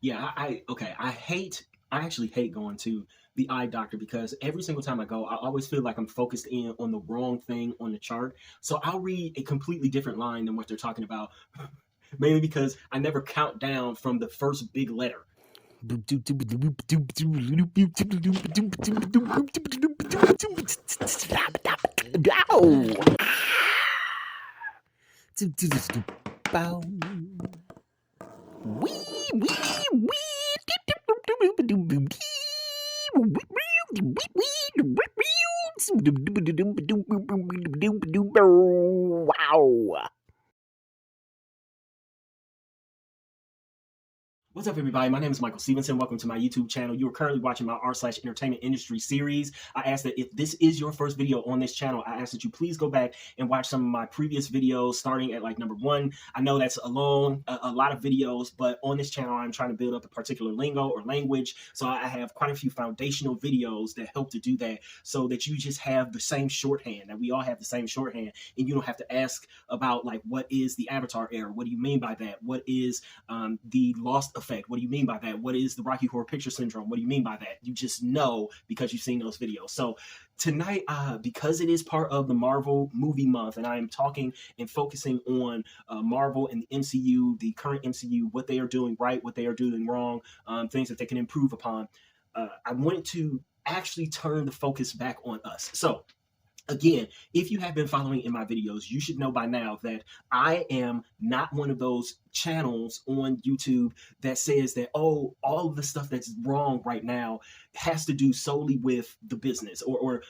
Yeah, I actually hate going to the eye doctor because every single time I go, I always feel like I'm focused in on the wrong thing on the chart. So I'll read a completely different line than what they're talking about, mainly because I never count down from the first big letter. Wow. What's up, everybody? My name is Michael Stephenson. Welcome to my YouTube channel. You are currently watching my r/entertainment industry series. I ask that if this is your first video on this channel, I ask that you please go back and watch some of my previous videos, starting at like number 1. I know that's a lot of videos, but on this channel, I'm trying to build up a particular lingo or language. So I have quite a few foundational videos that help to do that, so that you just have the same shorthand, that we all have the same shorthand, and you don't have to ask about like, what is the Avatar error? What do you mean by that? What is the Lost effect? What do you mean by that? What is the Rocky Horror Picture Syndrome? What do you mean by that? You just know because you've seen those videos. So tonight, because it is part of the Marvel movie month, and I am talking and focusing on Marvel and the MCU, the current MCU, what they are doing right, what they are doing wrong, things that they can improve upon, I wanted to actually turn the focus back on us. So again, if you have been following in my videos, you should know by now that I am not one of those channels on YouTube that says that, oh, all of the stuff that's wrong right now has to do solely with the business, or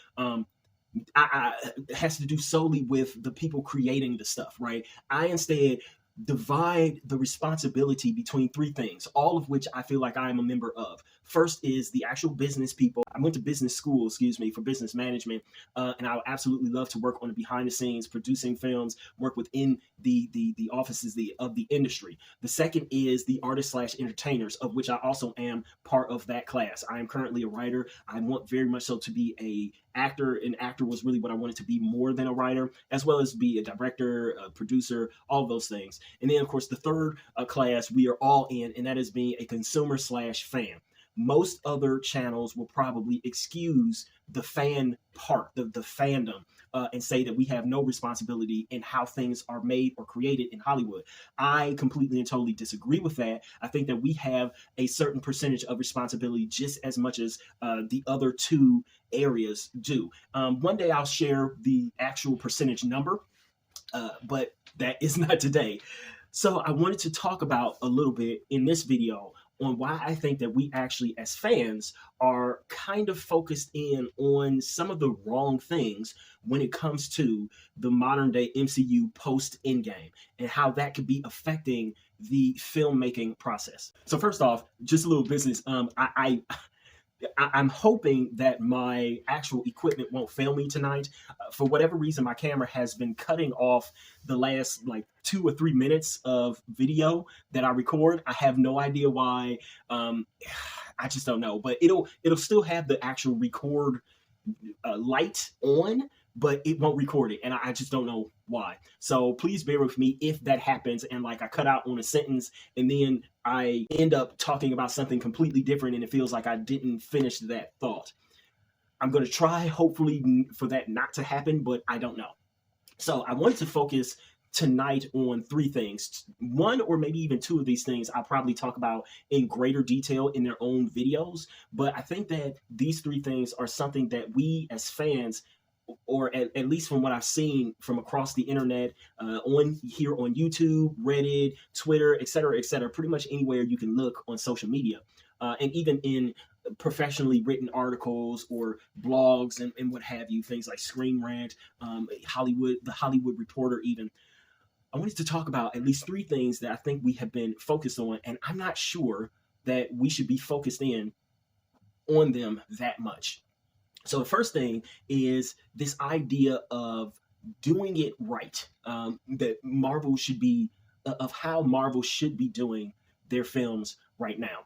has to do solely with the people creating the stuff, right? I instead divide the responsibility between 3 things, all of which I feel like I am a member of. First is the actual business people. I went to business school, for business management, and I would absolutely love to work on the behind the scenes, producing films, work within the offices of the industry. The second is the artists / entertainers, of which I also am part of that class. I am currently a writer. I want very much so to be a actor. An actor was really what I wanted to be more than a writer, as well as be a director, a producer, all those things. And then, of course, the third class we are all in, and that is being a consumer / fan. Most other channels will probably excuse the fan part, the fandom, and say that we have no responsibility in how things are made or created in Hollywood. I completely and totally disagree with that. I think that we have a certain percentage of responsibility just as much as the other 2 areas do. One day I'll share the actual percentage number, but that is not today. So I wanted to talk about a little bit in this video on why I think that we actually, as fans, are kind of focused in on some of the wrong things when it comes to the modern day MCU post Endgame, and how that could be affecting the filmmaking process. So first off, just a little business. I'm hoping that my actual equipment won't fail me tonight. For whatever reason, my camera has been cutting off the last like 2 or 3 minutes of video that I record. I have no idea why. I just don't know, but it'll still have the actual record light on, but it won't record it, and I just don't know why. So please bear with me if that happens, and like I cut out on a sentence and then I end up talking about something completely different and it feels like I didn't finish that thought. I'm going to try, hopefully, for that not to happen, but I don't know. So I wanted to focus tonight on 3 things. 1 or maybe even 2 of these things I'll probably talk about in greater detail in their own videos, but I think that these 3 things are something that we as fans, or at least from what I've seen from across the internet, on YouTube, Reddit, Twitter, etc., pretty much anywhere you can look on social media, and even in professionally written articles or blogs and what have you, things like Screen Rant, the Hollywood Reporter even. I wanted to talk about at least 3 things that I think we have been focused on, and I'm not sure that we should be focused in on them that much. So the first thing is this idea of doing it right, that Marvel should be, of how Marvel should be doing their films right now.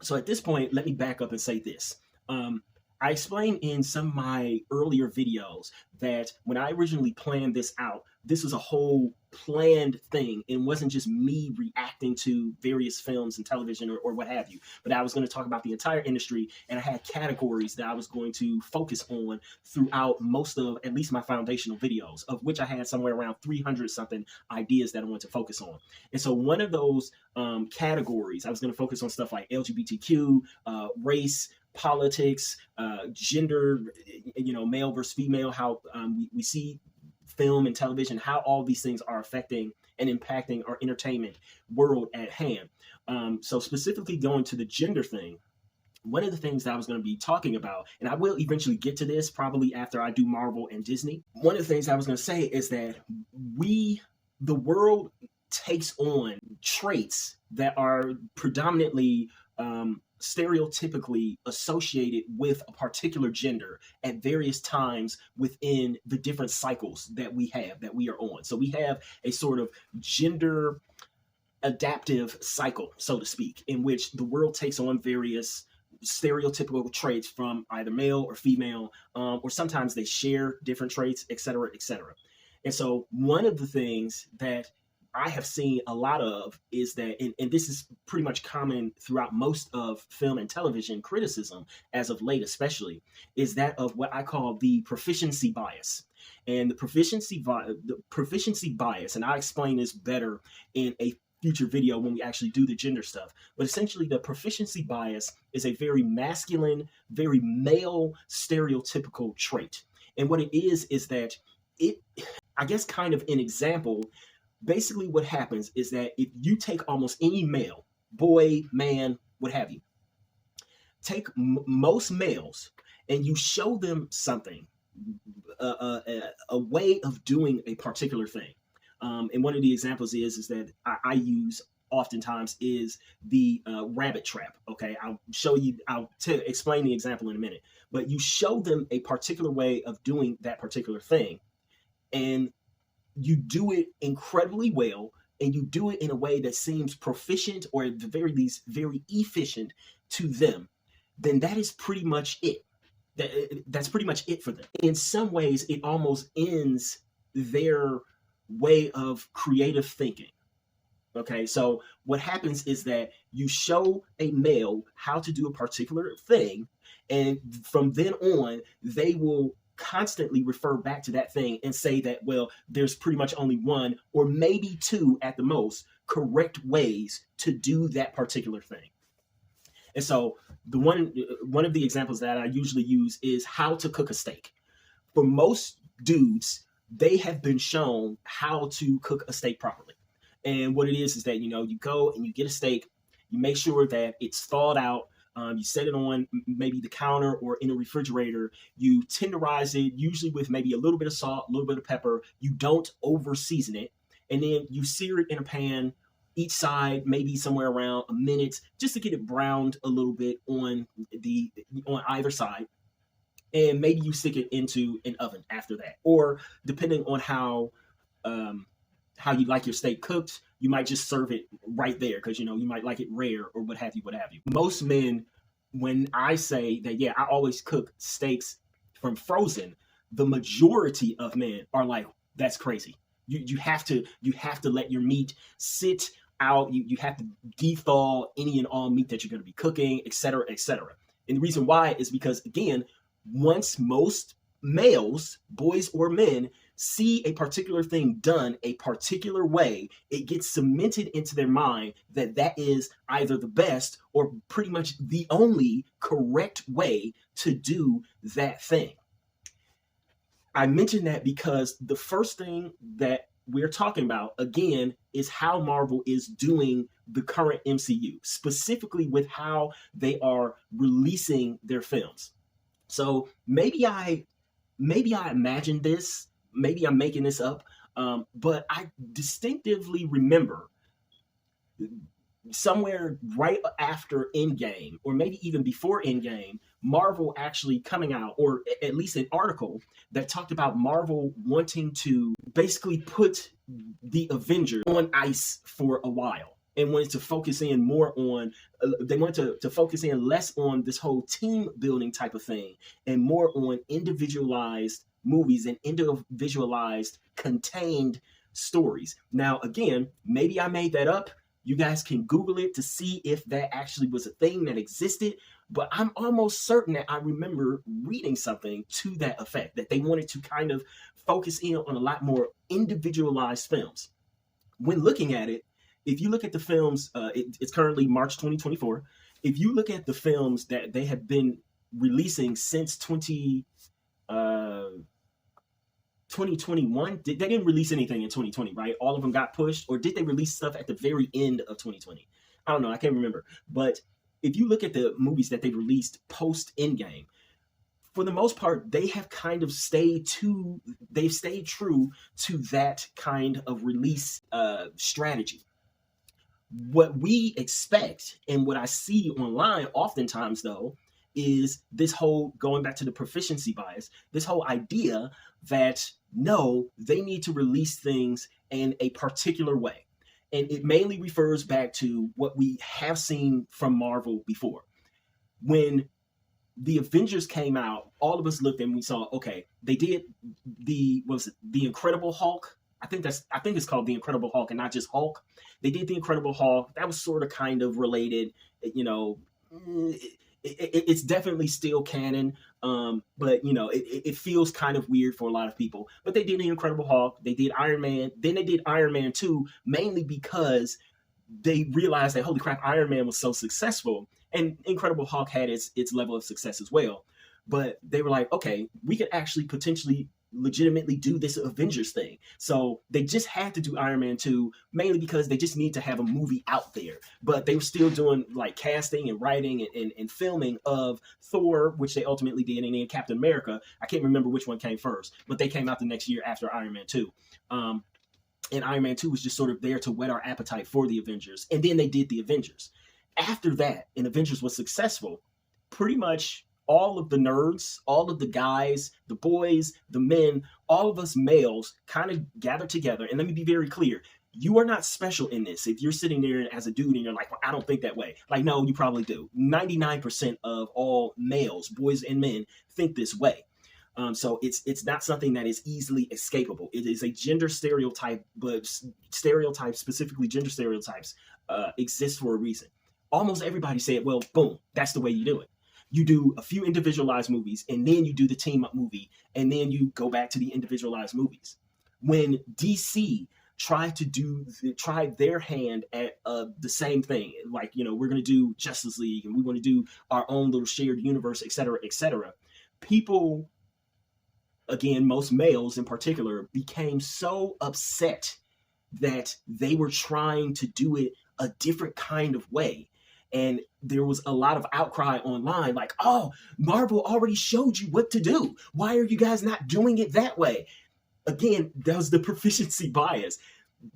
So at this point, let me back up and say this. I explained in some of my earlier videos that when I originally planned this out, this was a whole planned thing. It wasn't just me reacting to various films and television or what have you, but I was going to talk about the entire industry, and I had categories that I was going to focus on throughout most of at least my foundational videos, of which I had somewhere around 300 something ideas that I wanted to focus on. And so one of those categories, I was going to focus on stuff like LGBTQ, race, politics, gender, male versus female, how we see film and television, how all these things are affecting and impacting our entertainment world at hand. So specifically going to the gender thing, one of the things that I was going to be talking about, and I will eventually get to this probably after I do Marvel and Disney. One of the things I was going to say is that the world takes on traits that are predominantly stereotypically associated with a particular gender at various times within the different cycles that we are on. So we have a sort of gender adaptive cycle, so to speak, in which the world takes on various stereotypical traits from either male or female, or sometimes they share different traits, et cetera, et cetera. And so one of the things that I have seen a lot of is that, and this is pretty much common throughout most of film and television criticism as of late especially, is that of what I call the proficiency bias. And the proficiency bias, and I'll explain this better in a future video when we actually do the gender stuff. But essentially the proficiency bias is a very masculine, very male stereotypical trait. And what it is that it, I guess kind of an example, basically what happens is that if you take almost any male, boy, man, what have you, take most males and you show them something, a way of doing a particular thing. And one of the examples is that I use oftentimes is the rabbit trap. Okay, I'll explain the example in a minute. But you show them a particular way of doing that particular thing, and you do it incredibly well, and you do it in a way that seems proficient, or at the very least very efficient to them, then that is pretty much it. That's pretty much it for them. In some ways, it almost ends their way of creative thinking. Okay, so what happens is that you show a male how to do a particular thing, and from then on, they will constantly refer back to that thing and say that, well, there's pretty much only one or maybe two at the most correct ways to do that particular thing. And so the one of the examples that I usually use is how to cook a steak. For most dudes, they have been shown how to cook a steak properly. And what it is that, you go and you get a steak, you make sure that it's thawed out. You set it on maybe the counter or in a refrigerator. You tenderize it, usually with maybe a little bit of salt, a little bit of pepper. You don't over season it. And then you sear it in a pan, each side, maybe somewhere around a minute, just to get it browned a little bit on either side. And maybe you stick it into an oven after that. Or depending on how you like your steak cooked, you might just serve it right there because, you might like it rare or what have you. Most men, when I say that, yeah, I always cook steaks from frozen, the majority of men are like, that's crazy. You have to let your meat sit out. You have to de-thaw any and all meat that you're going to be cooking, et cetera, et cetera. And the reason why is because, again, once most males, boys or men, see a particular thing done a particular way, it gets cemented into their mind that that is either the best or pretty much the only correct way to do that thing. I mention that because the first thing that we're talking about, again, is how Marvel is doing the current MCU, specifically with how they are releasing their films. So maybe I imagined this, maybe I'm making this up, but I distinctively remember somewhere right after Endgame, or maybe even before Endgame, Marvel actually coming out, or at least an article that talked about Marvel wanting to basically put the Avengers on ice for a while, and wanted to focus in more on, they wanted to focus in less on this whole team building type of thing, and more on individualized movies and individualized, contained stories. Now, again, maybe I made that up. You guys can Google it to see if that actually was a thing that existed. But I'm almost certain that I remember reading something to that effect, that they wanted to kind of focus in on a lot more individualized films. When looking at it, if you look at the films, it's currently March 2024. If you look at the films that they have been releasing since 2021, they didn't release anything in 2020, right? All of them got pushed, or did they release stuff at the very end of 2020? I don't know, I can't remember. But if you look at the movies that they released post Endgame, for the most part, they have kind of stayed true to that kind of release strategy. What we expect and what I see online oftentimes, though, is this whole, going back to the proficiency bias, this whole idea that no, they need to release things in a particular way. And it mainly refers back to what we have seen from Marvel before. When the Avengers came out, all of us looked and we saw, okay, they did the Incredible Hulk. I think it's called the Incredible Hulk and not just Hulk. They did the Incredible Hulk. That was sort of kind of related, it's definitely still canon, but it feels kind of weird for a lot of people. But they did the Incredible Hulk. They did Iron Man. Then they did Iron Man 2, mainly because they realized that, holy crap, Iron Man was so successful, and Incredible Hulk had its level of success as well. But they were like, okay, we could actually potentially legitimately do this Avengers thing. So they just had to do Iron Man 2, mainly because they just need to have a movie out there. But they were still doing like casting and writing and filming of Thor, which they ultimately did, and then Captain America. I can't remember which one came first, but they came out the next year after Iron Man 2. And Iron Man 2 was just sort of there to whet our appetite for the Avengers. And then they did the Avengers. After that, and Avengers was successful, pretty much all of the nerds, all of the guys, the boys, the men, all of us males kind of gathered together. And let me be very clear. You are not special in this. If you're sitting there as a dude and you're like, well, I don't think that way. Like, no, you probably do. 99% of all males, boys and men, think this way. So it's not something that is easily escapable. It is a gender stereotype, but stereotypes, specifically gender stereotypes, exist for a reason. Almost everybody said, well, boom, that's the way you do it. You do a few individualized movies, and then you do the team up movie, and then you go back to the individualized movies. When DC tried their hand at the same thing, like, we're going to do Justice League, and we want to do our own little shared universe, et cetera, people, again, most males in particular, became so upset that they were trying to do it a different kind of way. And there was a lot of outcry online, like, oh, Marvel already showed you what to do. Why are you guys not doing it that way? Again, that was the proficiency bias.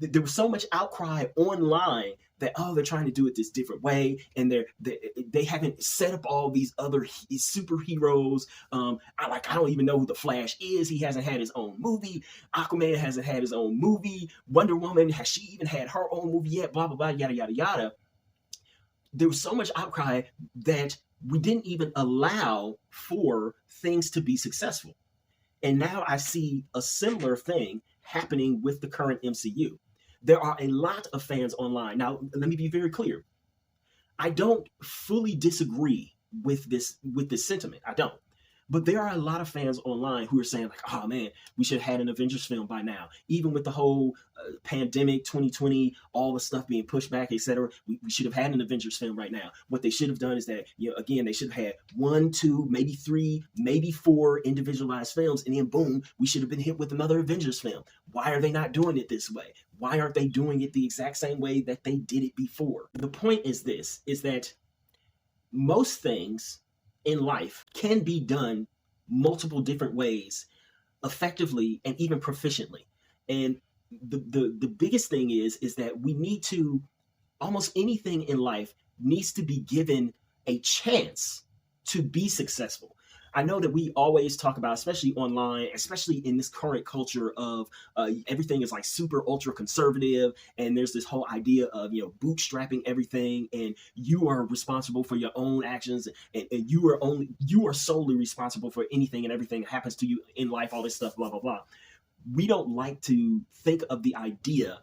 There was so much outcry online that, oh, they're trying to do it this different way, and they haven't set up all these other superheroes. I don't even know who the Flash is. He hasn't had his own movie. Aquaman hasn't had his own movie. Wonder Woman, has she even had her own movie yet? Blah, blah, blah, yada, yada, yada. There was so much outcry that we didn't even allow for things to be successful. And now I see a similar thing happening with the current MCU. There are a lot of fans online. Now, let me be very clear. I don't fully disagree with this sentiment. I don't. But there are a lot of fans online who are saying, like, oh, man, we should have had an Avengers film by now. Even with the whole pandemic, 2020, all the stuff being pushed back, etc., we should have had an Avengers film right now. What they should have done is that, again, they should have had 1, 2, maybe 3, maybe 4 individualized films, and then boom, we should have been hit with another Avengers film. Why are they not doing it this way? Why aren't they doing it the exact same way that they did it before? The point is this, is that most things in life can be done multiple different ways, effectively and even proficiently. And the biggest thing is that we need to, almost anything in life needs to be given a chance to be successful. I know that we always talk about, especially online, especially in this current culture of everything is like super ultra conservative, and there's this whole idea of bootstrapping everything, and you are responsible for your own actions, and you are solely responsible for anything and everything that happens to you in life, all this stuff, blah blah blah. We don't like to think of the idea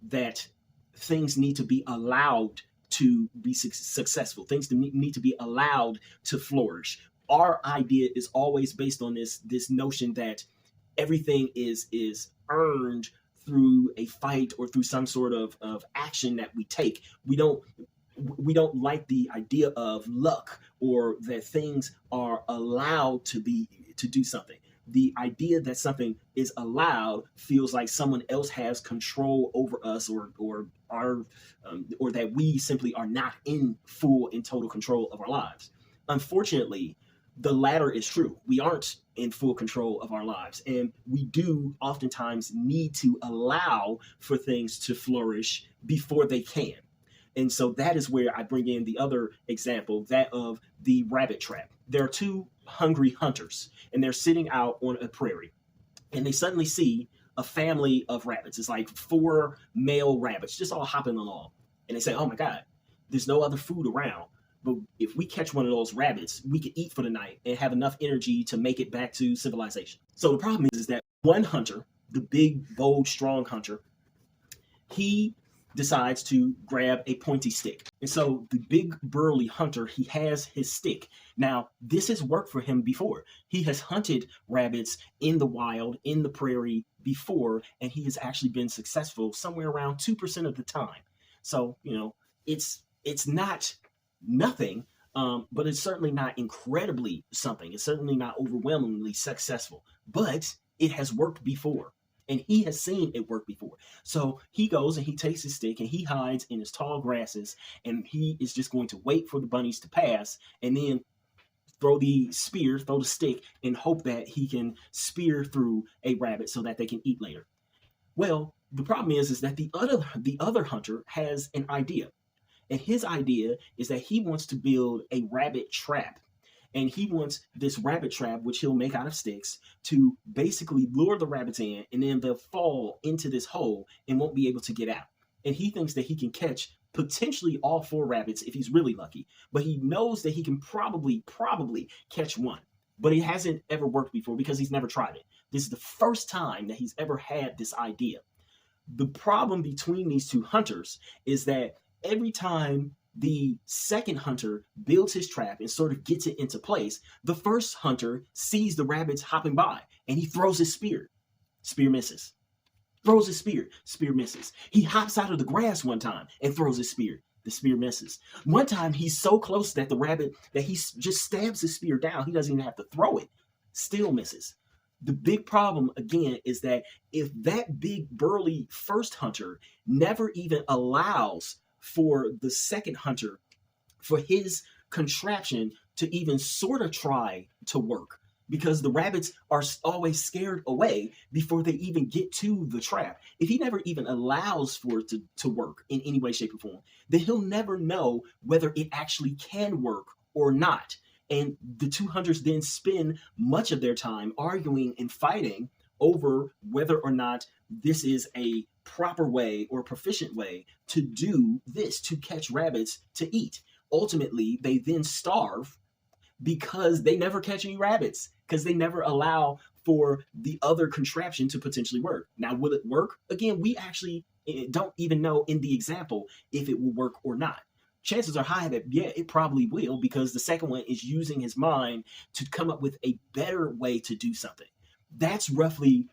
that things need to be allowed to be successful. Things need to be allowed to flourish. Our idea is always based on this notion that everything is earned through a fight or through some sort of action that we take. We don't like the idea of luck, or that things are allowed to do something. The idea that something is allowed feels like someone else has control over us, or that we simply are not in full and total control of our lives. Unfortunately, the latter is true. We aren't in full control of our lives, and we do oftentimes need to allow for things to flourish before they can. And so that is where I bring in the other example, that of the rabbit trap. There are two hungry hunters, and they're sitting out on a prairie, and they suddenly see a family of rabbits. It's like four male rabbits just all hopping along. And they say, oh my God, there's no other food around. But if we catch one of those rabbits, we could eat for the night and have enough energy to make it back to civilization. So the problem is that one hunter, the big, bold, strong hunter, he decides to grab a pointy stick. And so the big burly hunter, he has his stick. Now, this has worked for him before. He has hunted rabbits in the wild, in the prairie before, and he has actually been successful somewhere around 2% of the time. So, it's not nothing, but it's certainly not incredibly something. It's certainly not overwhelmingly successful, but it has worked before. And he has seen it work before. So he goes and he takes his stick and he hides in his tall grasses, and he is just going to wait for the bunnies to pass and then throw the stick, and hope that he can spear through a rabbit so that they can eat later. Well, the problem is that the other hunter has an idea. And his idea is that he wants to build a rabbit trap. And he wants this rabbit trap, which he'll make out of sticks, to basically lure the rabbits in, and then they'll fall into this hole and won't be able to get out. And he thinks that he can catch potentially all four rabbits if he's really lucky. But he knows that he can probably catch one. But it hasn't ever worked before because he's never tried it. This is the first time that he's ever had this idea. The problem between these two hunters is that every time the second hunter builds his trap and sort of gets it into place, the first hunter sees the rabbits hopping by and he throws his spear. Spear misses. Throws his spear. Spear misses. He hops out of the grass one time and throws his spear. The spear misses. One time he's so close that the rabbit, that he just stabs his spear down. He doesn't even have to throw it. Still misses. The big problem, again, is that if that big burly first hunter never even allows for the second hunter, for his contraption to even sort of try to work, because the rabbits are always scared away before they even get to the trap. If he never even allows for it to work in any way, shape, or form, then he'll never know whether it actually can work or not. And the two hunters then spend much of their time arguing and fighting over whether or not this is a proper way or proficient way to do this, to catch rabbits to eat. Ultimately, they then starve because they never catch any rabbits, because they never allow for the other contraption to potentially work. Now, will it work? Again, we actually don't even know in the example if it will work or not. Chances are high that, yeah, it probably will, because the second one is using his mind to come up with a better way to do something. That's roughly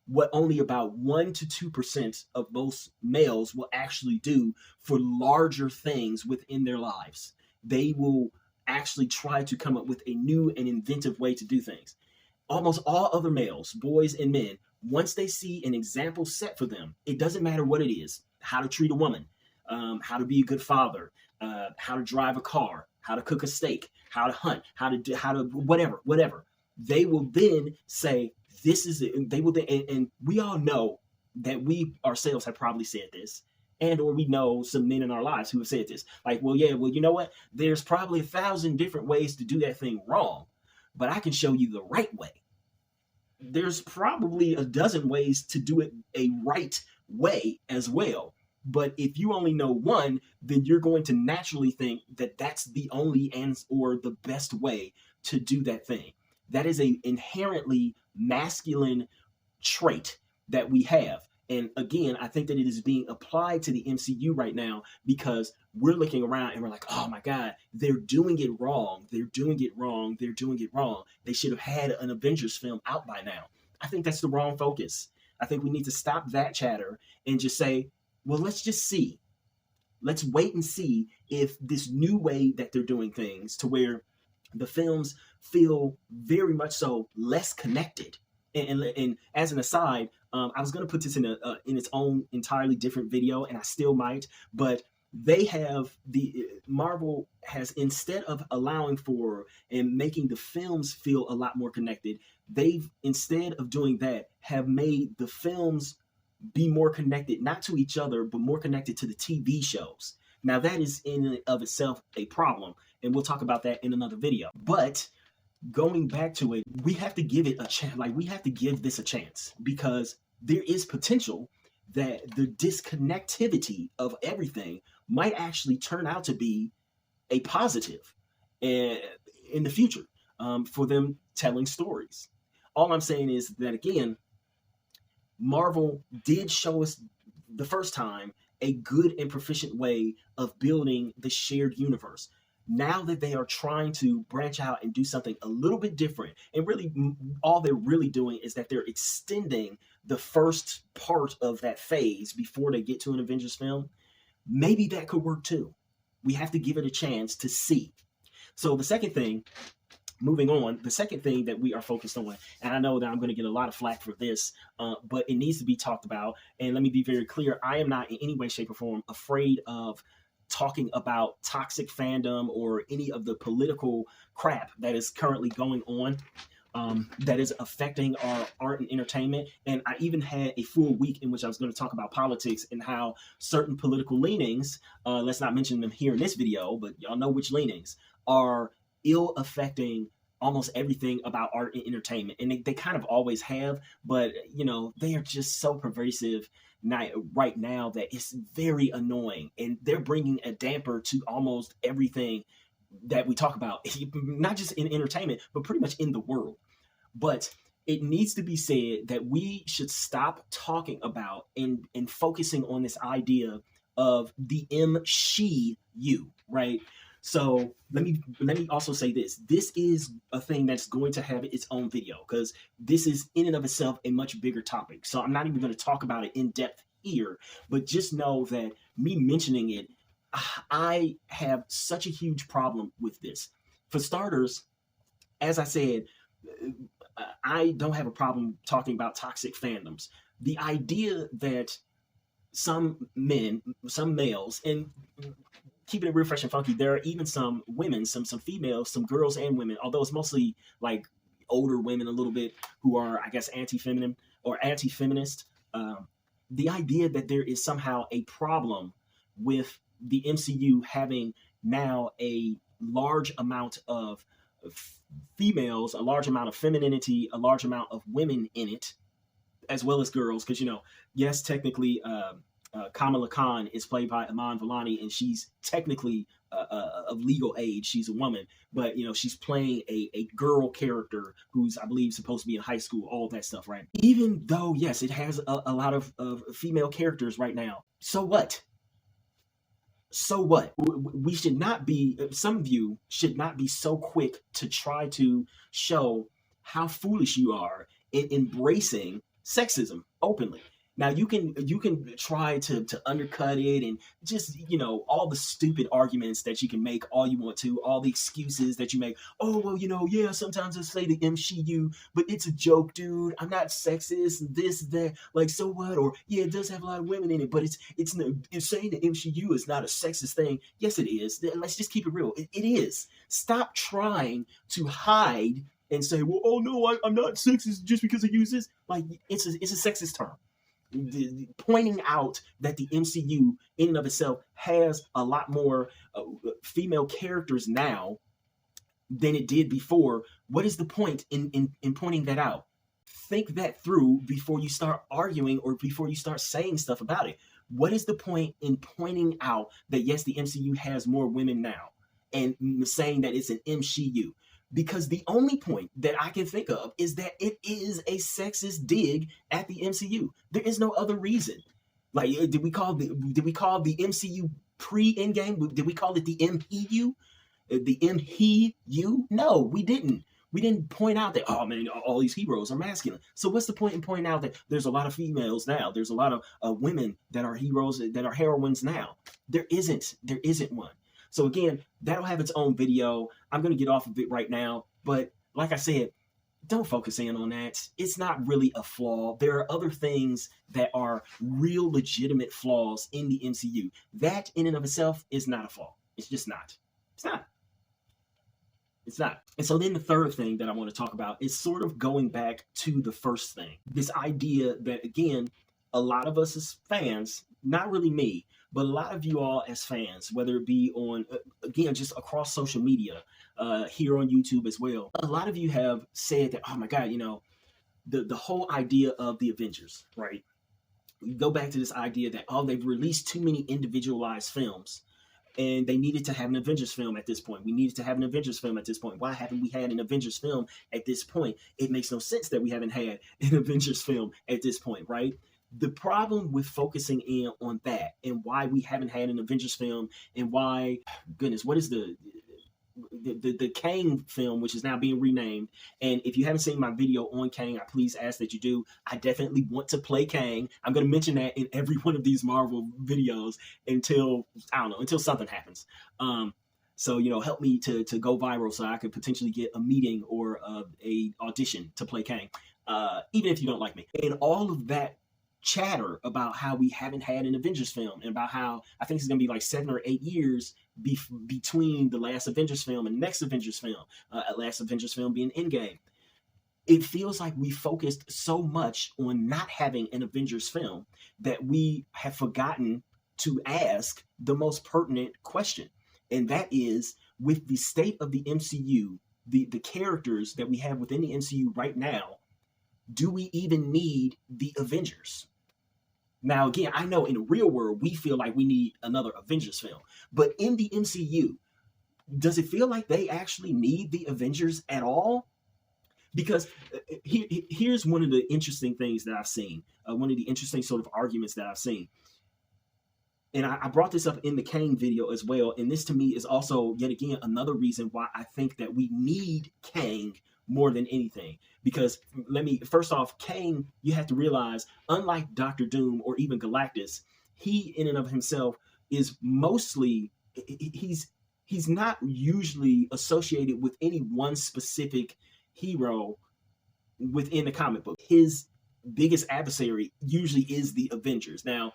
what only about 1 to 2% of most males will actually do for larger things within their lives. They will actually try to come up with a new and inventive way to do things. Almost all other males, boys and men, once they see an example set for them, it doesn't matter what it is: how to treat a woman, how to be a good father, how to drive a car, how to cook a steak, how to hunt, how to whatever. They will then say, this is it. They will then, and we all know that we ourselves have probably said this, and or we know some men in our lives who have said this. Like, well, you know what? There's probably 1,000 different ways to do that thing wrong. but I can show you the right way. There's probably a dozen ways to do it a right way as well. But if you only know one, then you're going to naturally think that that's the only or the best way to do that thing. That is a inherently masculine trait that we have. And again, I think that it is being applied to the MCU right now because we're looking around and we're like, oh my God, they're doing it wrong. They're doing it wrong. They're doing it wrong. They should have had an Avengers film out by now. I think that's the wrong focus. I think we need to stop that chatter and just say, well, let's just see. Let's wait and see if this new way that they're doing things to where the films feel very much so less connected. And as an aside, I was going to put this in its own entirely different video, and I still might, but they have Marvel has, instead of allowing for and making the films feel a lot more connected, they've, instead of doing that, have made the films be more connected, not to each other, but more connected to the TV shows. Now that is in and of itself a problem, and we'll talk about that in another video. But going back to it, we have to give it a chance. Like, we have to give this a chance because there is potential that the disconnectivity of everything might actually turn out to be a positive in the future for them telling stories. All I'm saying is that, again, Marvel did show us the first time a good and proficient way of building the shared universe. Now that they are trying to branch out and do something a little bit different, and really all they're really doing is that they're extending the first part of that phase before they get to an Avengers film, maybe that could work too. We have to give it a chance to see. So the second thing, moving on, the second thing that we are focused on, and I know that I'm going to get a lot of flack for this, but it needs to be talked about. And let me be very clear, I am not in any way, shape, or form afraid of talking about toxic fandom or any of the political crap that is currently going on that is affecting our art and entertainment. And I even had a full week in which I was going to talk about politics and how certain political leanings, let's not mention them here in this video, but y'all know which leanings, are ill affecting almost everything about art and entertainment. And they kind of always have, but you know, they are just so pervasive right now that it's very annoying, and they're bringing a damper to almost everything that we talk about, not just in entertainment, but pretty much in the world. But it needs to be said that we should stop talking about and focusing on this idea of the MSheU, right? So let me also say this. This is a thing that's going to have its own video because this is in and of itself a much bigger topic. So I'm not even going to talk about it in depth here, but just know that me mentioning it, I have such a huge problem with this. For starters, as I said, I don't have a problem talking about toxic fandoms. The idea that some men, some males, and keeping it real fresh and funky, there are even some women, some females, some girls and women, although it's mostly like older women a little bit who are, I guess, anti-feminine or anti-feminist. The idea that there is somehow a problem with the MCU having now a large amount of females, a large amount of femininity, a large amount of women in it, as well as girls, because, you know, yes, technically Kamala Khan is played by Iman Vellani, and she's technically of legal age. She's a woman, but, you know, she's playing a girl character who's, I believe, supposed to be in high school, all that stuff, right? Even though, yes, it has a lot of female characters right now. So what? So what? We should not be, some of you should not be so quick to try to show how foolish you are in embracing sexism openly. Now you can try to undercut it and just, you know, all the stupid arguments that you can make all you want to, all the excuses that you make. Oh, well, you know, yeah, sometimes I say the MSheU, but it's a joke, dude. I'm not sexist, this, that, like, so what? Or yeah, it does have a lot of women in it, but it's saying the MSheU is not a sexist thing. Yes, it is. Let's just keep it real. It is. Stop trying to hide and say, well, oh no, I'm not sexist just because I use this. Like, it's a sexist term. Pointing out that the MCU in and of itself has a lot more female characters now than it did before, what is the point in pointing that out? Think that through before you start arguing or before you start saying stuff about it. What is the point in pointing out that yes, the MCU has more women now and saying that it's an MSheU? Because the only point that I can think of is that it is a sexist dig at the MCU. There is no other reason. Like, did we call the MCU pre-Endgame? Did we call it the MHEU? The MHEU? No, we didn't. We didn't point out that, oh man, all these heroes are masculine. So what's the point in pointing out that there's a lot of females now? There's a lot of women that are heroes, that are heroines now. There isn't one. So again, that'll have its own video. I'm going to get off of it right now. But like I said, don't focus in on that. It's not really a flaw. There are other things that are real legitimate flaws in the MCU. That in and of itself is not a flaw. It's just not. It's not. It's not. And so then the third thing that I want to talk about is sort of going back to the first thing. This idea that, again, a lot of us as fans, not really me, but a lot of you all as fans, whether it be on, again, just across social media, here on YouTube as well, a lot of you have said that, oh my God, you know, the whole idea of the Avengers, right? You go back to this idea that, oh, they've released too many individualized films. And they needed to have an Avengers film at this point. We needed to have an Avengers film at this point. Why haven't we had an Avengers film at this point? It makes no sense that we haven't had an Avengers film at this point, right? The problem with focusing in on that and why we haven't had an Avengers film and why, goodness, what is the Kang film, which is now being renamed. And if you haven't seen my video on Kang, I please ask that you do. I definitely want to play Kang. I'm going to mention that in every one of these Marvel videos until, I don't know, until something happens. So, you know, help me to go viral so I could potentially get a meeting or a audition to play Kang, even if you don't like me. And all of that chatter about how we haven't had an Avengers film and about how I think it's going to be like 7 or 8 years between the last Avengers film and the next Avengers film, last Avengers film being Endgame. It feels like we focused so much on not having an Avengers film that we have forgotten to ask the most pertinent question. And that is, with the state of the MCU, the characters that we have within the MCU right now, do we even need the Avengers? Now, again, I know in the real world, we feel like we need another Avengers film. But in the MCU, does it feel like they actually need the Avengers at all? Because here's one of the interesting things that I've seen, one of the interesting sort of arguments that I've seen. And I brought this up in the Kang video as well. And this to me is also, yet again, another reason why I think that we need Kang more than anything. Because first off, Kang, you have to realize, unlike Doctor Doom or even Galactus, he in and of himself is mostly, he's not usually associated with any one specific hero within the comic book. His biggest adversary usually is the Avengers. Now,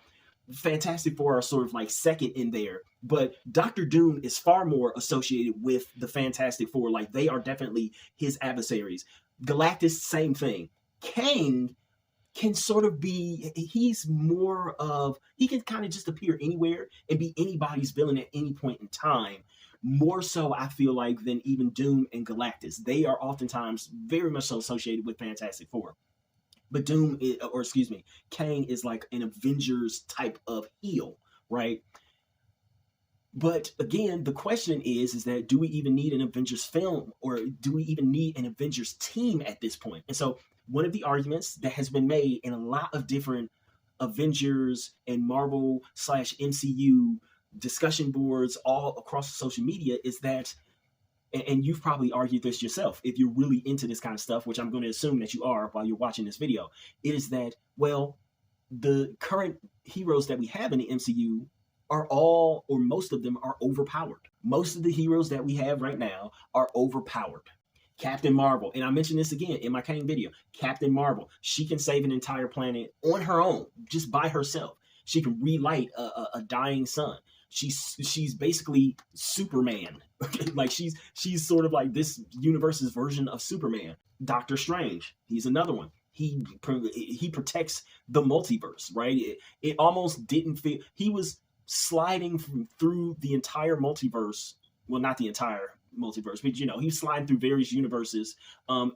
Fantastic Four are sort of like second in there, but Doctor Doom is far more associated with the Fantastic Four. Like, they are definitely his adversaries. Galactus, same thing. Kang can sort of be, he's more of, he can kind of just appear anywhere and be anybody's villain at any point in time. More so, I feel like, than even Doom and Galactus. They are oftentimes very much so associated with Fantastic Four. But Kang is like an Avengers type of heel, right? But again, the question is that do we even need an Avengers film, or do we even need an Avengers team at this point? And so one of the arguments that has been made in a lot of different Avengers and Marvel/MCU discussion boards all across social media is that, and you've probably argued this yourself if you're really into this kind of stuff, which I'm going to assume that you are while you're watching this video, it is that, well, the current heroes that we have in the MCU are all, or most of them, are overpowered. Most of the heroes that we have right now are overpowered. Captain Marvel, and I mentioned this again in my Kang video, Captain Marvel, she can save an entire planet on her own, just by herself. She can relight a dying sun. She's basically Superman. Like she's sort of like this universe's version of Superman. Doctor Strange, he's another one. He protects the multiverse, right? It almost didn't feel, he was sliding through the entire multiverse. Well, not the entire multiverse, but he was sliding through various universes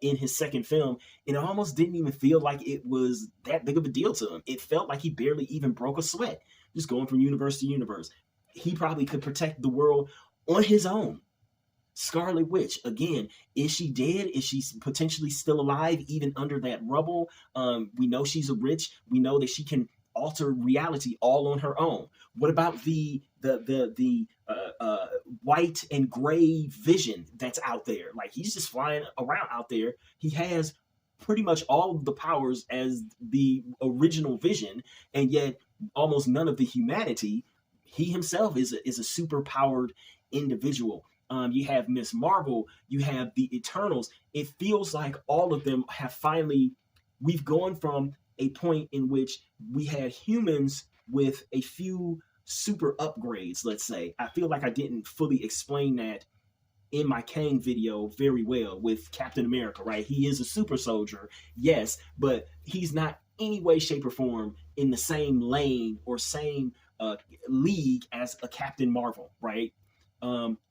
in his second film, and it almost didn't even feel like it was that big of a deal to him. It felt like he barely even broke a sweat, just going from universe to universe. He probably could protect the world on his own. Scarlet Witch, again, is she dead? Is she potentially still alive even under that rubble? We know she's a witch. We know that she can alter reality all on her own. What about the white and gray Vision that's out there? Like, he's just flying around out there. He has pretty much all of the powers as the original Vision, and yet almost none of the humanity. He himself is a super powered individual. You have Miss Marvel, you have the Eternals. It feels like all of them have finally, we've gone from a point in which we had humans with a few super upgrades, let's say. I feel like I didn't fully explain that in my Kang video very well with Captain America, right? He is a super soldier, yes, but he's not any way, shape, or form in the same lane or same league as a Captain Marvel, right?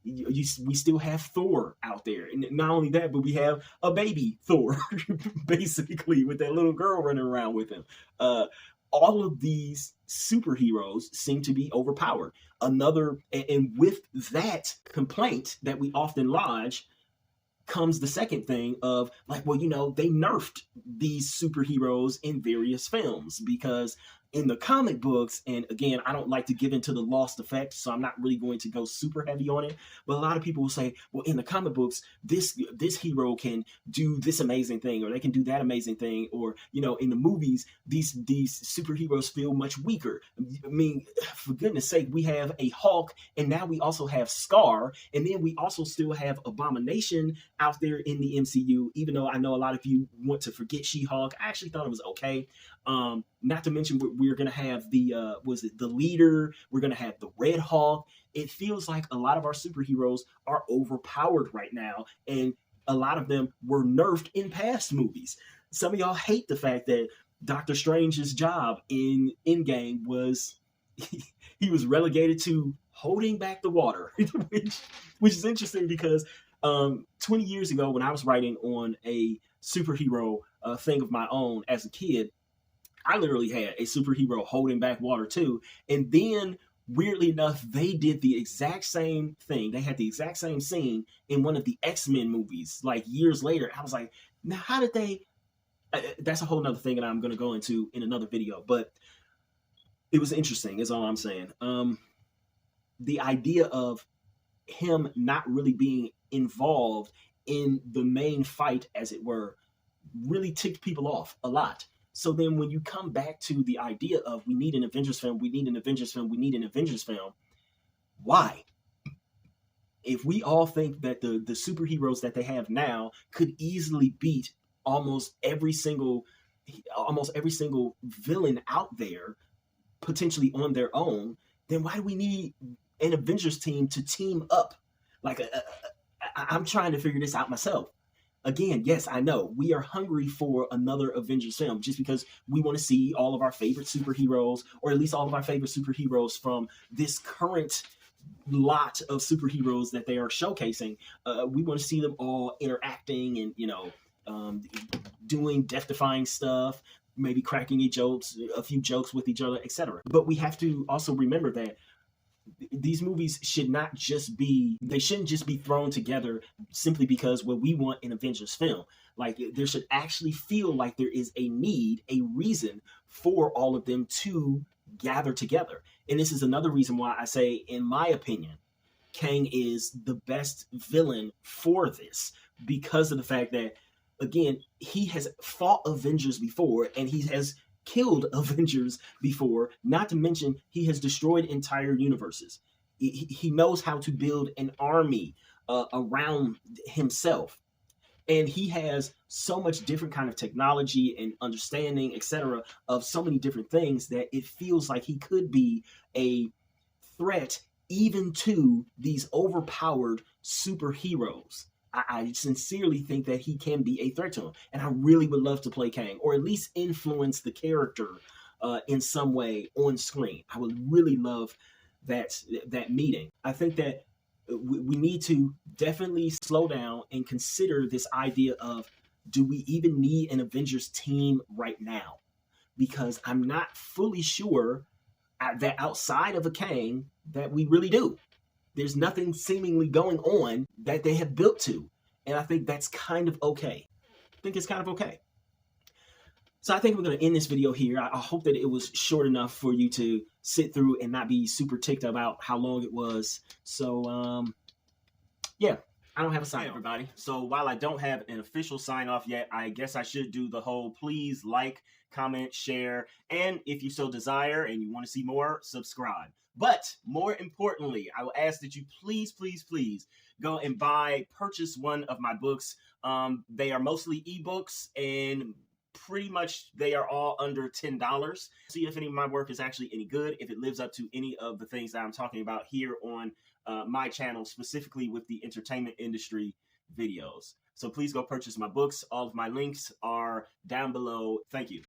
We still have Thor out there, and not only that, but we have a baby Thor, basically, with that little girl running around with him. All of these superheroes seem to be overpowered. And with that complaint that we often lodge, comes the second thing of like, well, they nerfed these superheroes in various films, because in the comic books, and again, I don't like to give into the Lost effect, so I'm not really going to go super heavy on it, but a lot of people will say, well, in the comic books, this hero can do this amazing thing, or they can do that amazing thing, or, in the movies, these superheroes feel much weaker. I mean, for goodness sake, we have a Hulk, and now we also have Scar, and then we also still have Abomination out there in the MCU, even though I know a lot of you want to forget She-Hulk. I actually thought it was okay. Not to mention we're going to have the Leader, we're going to have the Red Hulk. It feels like a lot of our superheroes are overpowered right now, and a lot of them were nerfed in past movies. Some of y'all hate the fact that Doctor Strange's job in Endgame was he was relegated to holding back the water, which is interesting because 20 years ago, when I was writing on a superhero thing of my own as a kid, I literally had a superhero holding back water too. And then, weirdly enough, they did the exact same thing. They had the exact same scene in one of the X-Men movies, like years later. I was like, now how did they... that's a whole nother thing that I'm going to go into in another video. But it was interesting, is all I'm saying. The idea of him not really being involved in the main fight, as it were, really ticked people off a lot. So then when you come back to the idea of we need an Avengers film, we need an Avengers film, we need an Avengers film, why? If we all think that the superheroes that they have now could easily beat almost every single villain out there, potentially on their own, then why do we need an Avengers team to team up? Like, I'm trying to figure this out myself. Again, yes, I know we are hungry for another Avengers film just because we want to see all of our favorite superheroes, or at least all of our favorite superheroes from this current lot of superheroes that they are showcasing. We want to see them all interacting and, doing death-defying stuff, maybe cracking a few jokes with each other, etc. But we have to also remember that these movies shouldn't just be thrown together simply because, well, we want an Avengers film. Like, there should actually feel like there is a need, a reason for all of them to gather together. And this is another reason why I say, in my opinion, Kang is the best villain for this, because of the fact that, again, he has fought Avengers before, and he has killed Avengers before, not to mention he has destroyed entire universes. He knows how to build an army around himself, and he has so much different kind of technology and understanding, etc., of so many different things that it feels like he could be a threat even to these overpowered superheroes. I sincerely think that he can be a threat to him. And I really would love to play Kang, or at least influence the character in some way on screen. I would really love that meeting. I think that We need to definitely slow down and consider this idea of, do we even need an Avengers team right now? Because I'm not fully sure that outside of a Kang that we really do. There's nothing seemingly going on that they have built to. And I think that's kind of okay. I think it's kind of okay. So I think we're going to end this video here. I hope that it was short enough for you to sit through and not be super ticked about how long it was. So, yeah, I don't have a sign, everybody. So while I don't have an official sign off yet, I guess I should do the whole please like, comment, share, and if you so desire and you want to see more, subscribe. But more importantly, I will ask that you please, please, please go and purchase one of my books. They are mostly ebooks, and pretty much they are all under $10. See if any of my work is actually any good, if it lives up to any of the things that I'm talking about here on my channel, specifically with the entertainment industry videos. So please go purchase my books. All of my links are down below. Thank you.